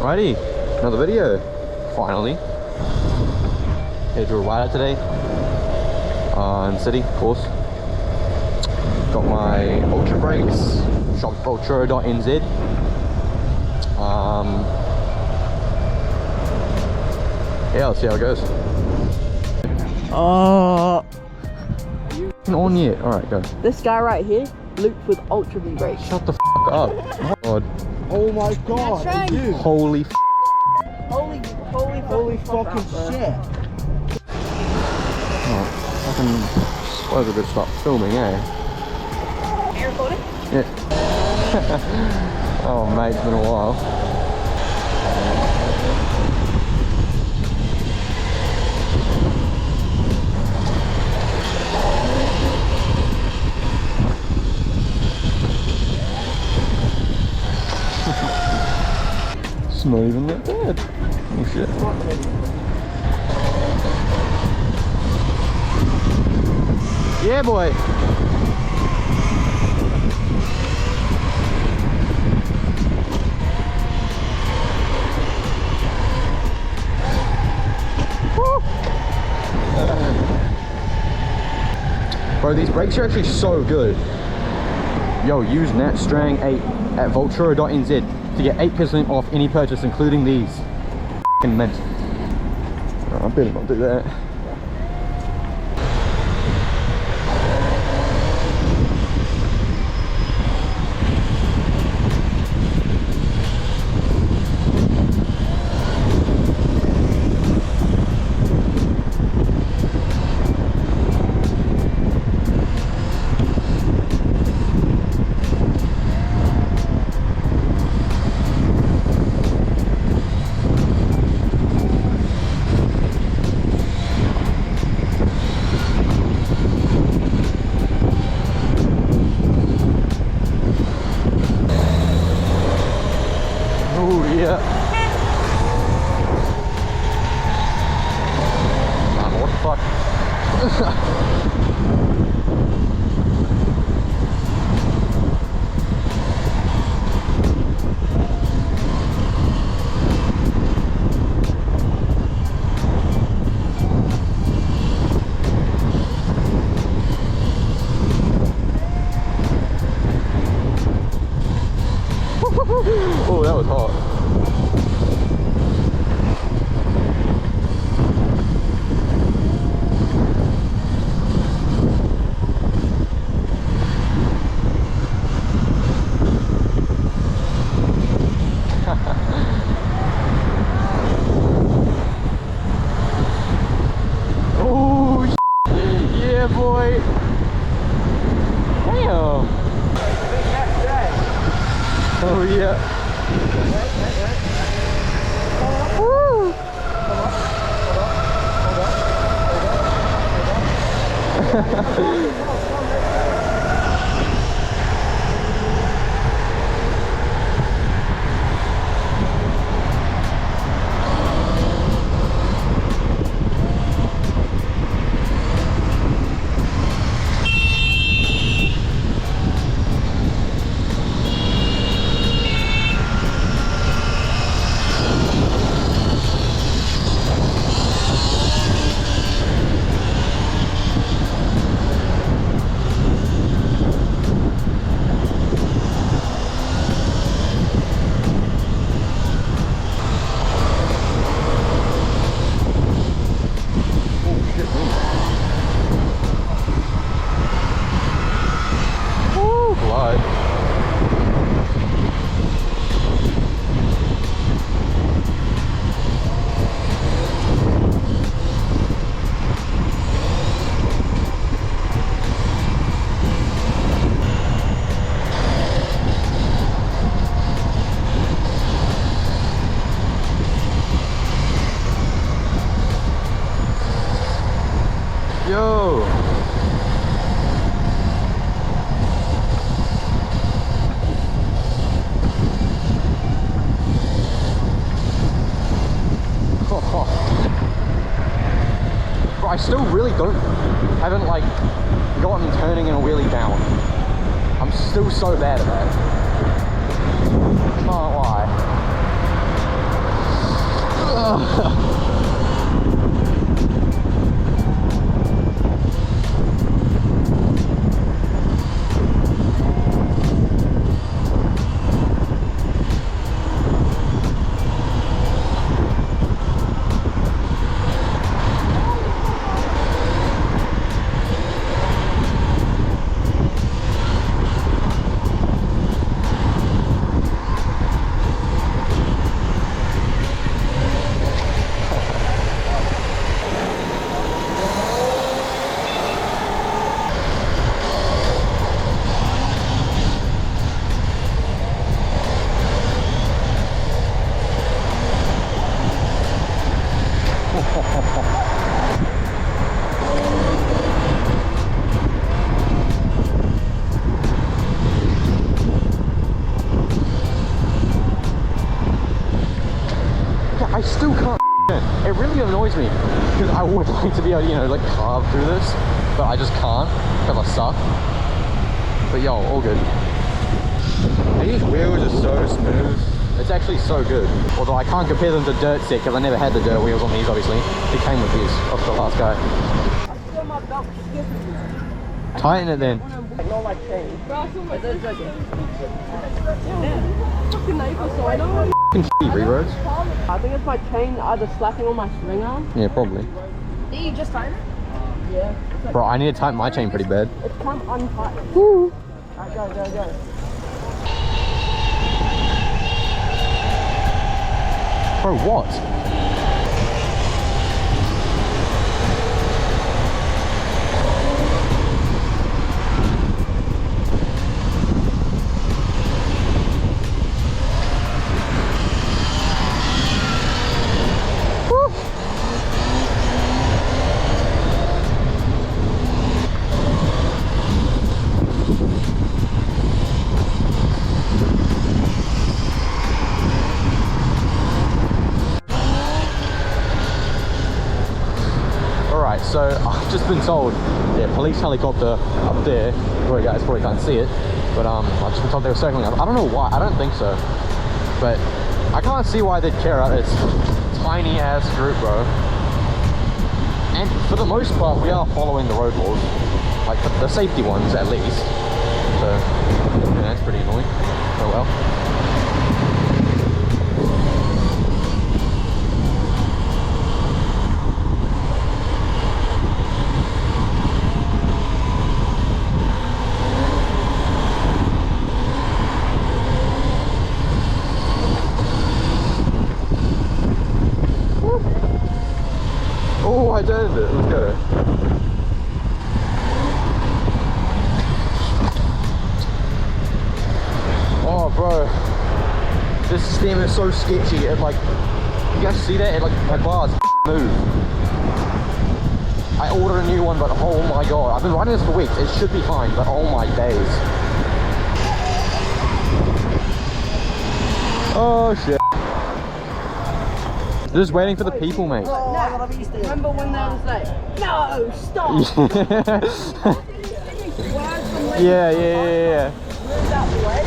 Alrighty, another video, finally. Here to a ride out today, in the city, of course. Got my Ultra brakes, shopped ultra.nz. Yeah, let's see how it goes. On yet? Alright, go. This guy right here, looped with Ultra V brakes. Shut the f up. Oh, God. Oh my god, That's right. you. Holy f. Holy fucking shit. Oh, fucking. Suppose I could stop filming, eh? Are you recording? Yeah. Oh, mate, it's been a while. It's not even that bad. Oh shit. Yeah, boy. Bro, these brakes are actually so good. Yo, use NatStrang 8 at vulturo.nz to get 8% off any purchase, including these. F***ing mint. Oh, I better not do that. Oh, that was hot. Oh, yeah, boy. Damn. Oh, yeah. Woo! Yo! Bro, I still really haven't like gotten turning in a wheelie down. I'm still so bad at that. Can't lie. I still can't it really annoys me because I would like to be able to, you know, like carve through this, but I just can't because I suck. But yo, all good. These wheels are so smooth. It's actually so good. Although I can't compare them to dirt set because I never had the dirt wheels on these, obviously. They came with these off the last guy. I feel my belt skipping. Tighten it then. Not like chain. Fucking neighbor, so I know. Re-roads? I think it's my chain either slacking on my swing arm. Yeah, probably. Did you just tighten it? Yeah. Bro, I need to tighten my chain pretty bad. It's come untightened. Woo! Alright, go. Bro, what? So I've just been told, yeah, police helicopter up there. Well, you guys probably can't see it, but I've just been told they were circling up. I don't know why. I don't think so, but I can't see why they'd care out this tiny ass group, bro. And for the most part, we are following the road laws, like the safety ones at least. So yeah, that's pretty annoying. Oh well. Oh, I did it. Let's go. Oh, bro. This stem is so sketchy. It like, you guys see that? It like, my bars move. I ordered a new one, but oh my god. I've been riding this for weeks. It should be fine, but oh my days. Oh, shit. Just waiting for the people, mate. Remember when they was like, no, stop! Yeah. Move out the way.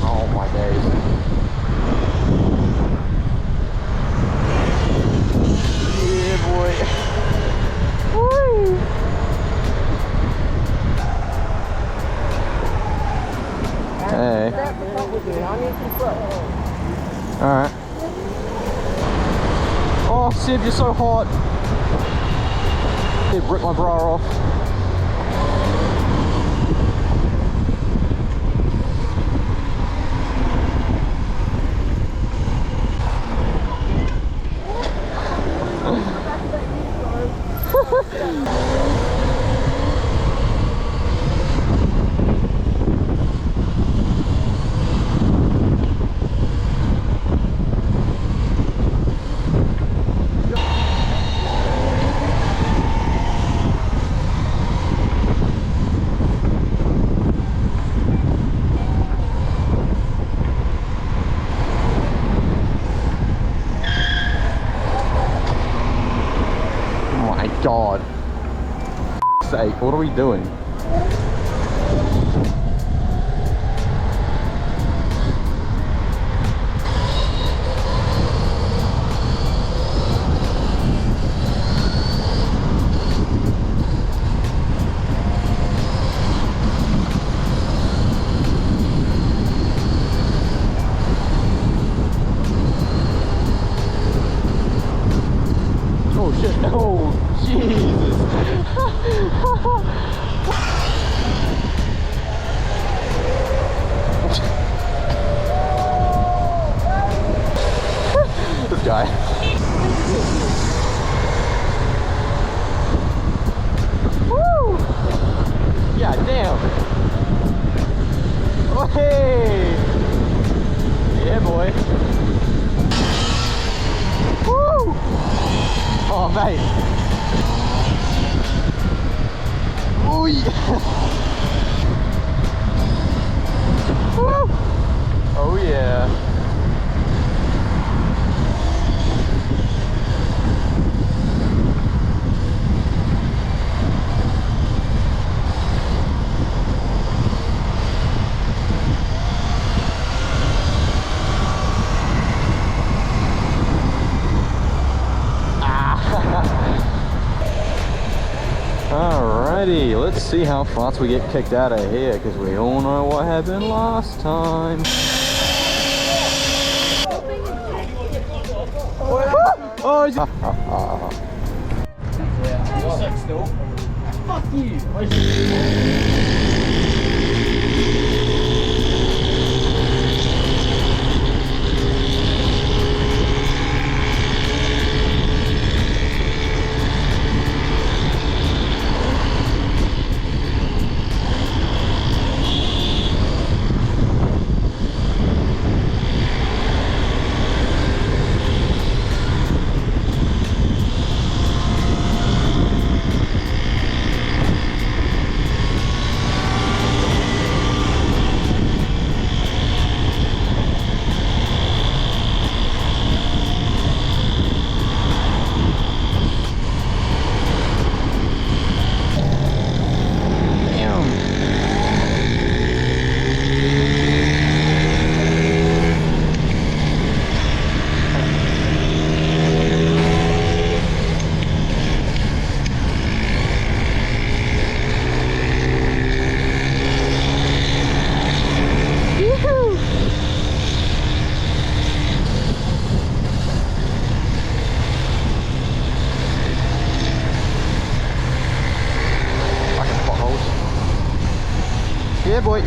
Oh my days. Yeah, boy. Woo. Hey. Alright. Oh, Sib, you're so hot. It ripped my bra off. God. For sake, what are we doing? Oh yeah. Alrighty, let's see how fast we get kicked out of here, because we all know what happened last time. Oh, he's Sit still. Fuck you. Yeah, boy.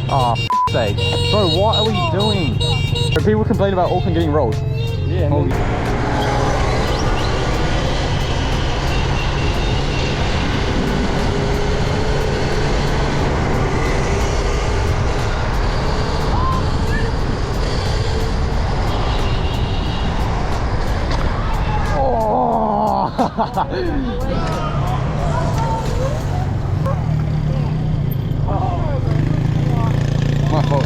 Oh, f***'s sake. Bro, what are we doing? People complain about Auckland getting rolled. Yeah, Holy my fault.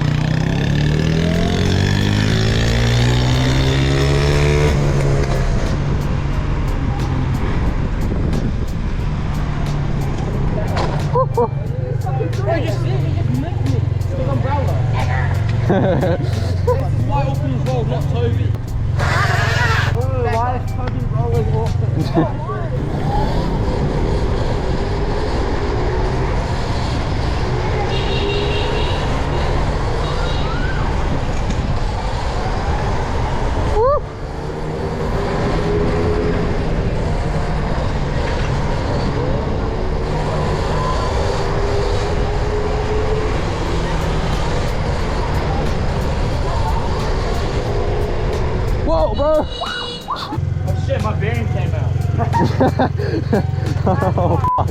Why Auckland's rolled, not Toby? Why is Toby rolling Auckland? Whoa, bro! Oh shit, my bearing came out. Oh, fuck.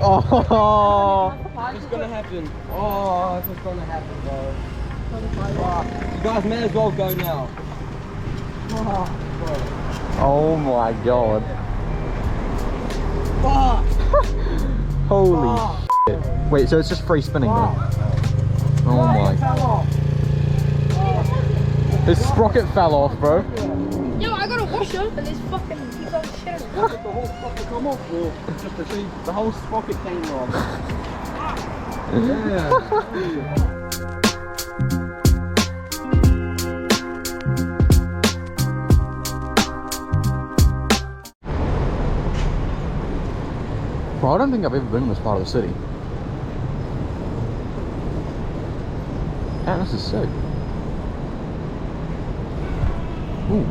Oh, oh, It's gonna happen. Oh, it's what's gonna happen, bro. Fuck. You guys may as well go now. Oh my god. Fuck. Holy shit. Wait, so it's just free spinning though? Oh my. His sprocket fell off, bro. Yo, I got a washer and this fucking keeps on shit. The whole sprocket come off, or just to see the whole sprocket came off. Yeah. Bro, I don't think I've ever been in this part of the city. Man, this is sick. Ooh.